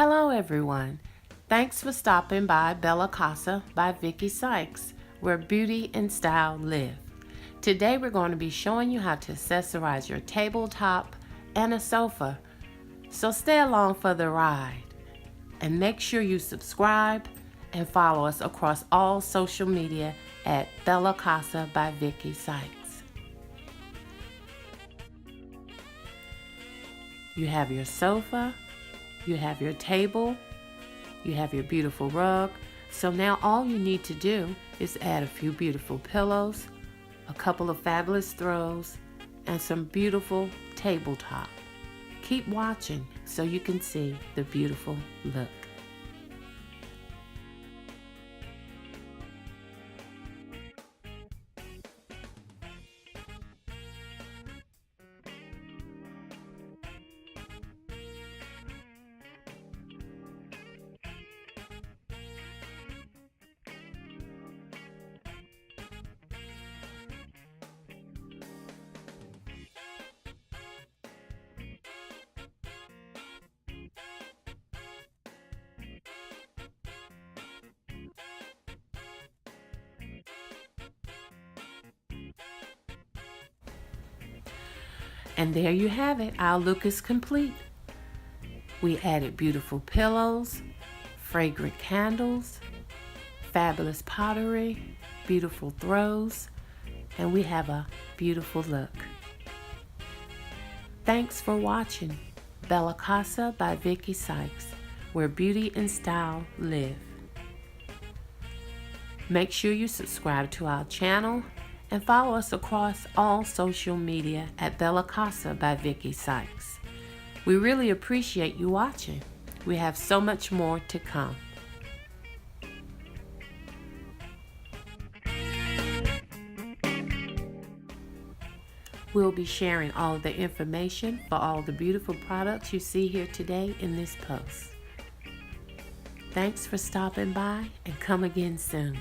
Hello everyone. Thanks for stopping by Bella Casa by Vicki Sykes, where beauty and style live. Today we're going to be showing you how to accessorize your tabletop and a sofa. So stay along for the ride and make sure you subscribe and follow us across all social media at Bella Casa by Vicki Sykes. You have your sofa, you have your table, you have your beautiful rug. So now all you need to do is add a few beautiful pillows, a couple of fabulous throws, and some beautiful tabletop. Keep watching so you can see the beautiful look. And there you have it. Our look is complete. We added beautiful pillows, fragrant candles, fabulous pottery, beautiful throws, and we have a beautiful look. Thanks for watching Bella Casa by Vicki Sykes, where beauty and style live. Make sure you subscribe to our channel and follow us across all social media at Bella Casa by Vicki Sykes. We really appreciate you watching. We have so much more to come. We'll be sharing all of the information for all the beautiful products you see here today in this post. Thanks for stopping by and come again soon.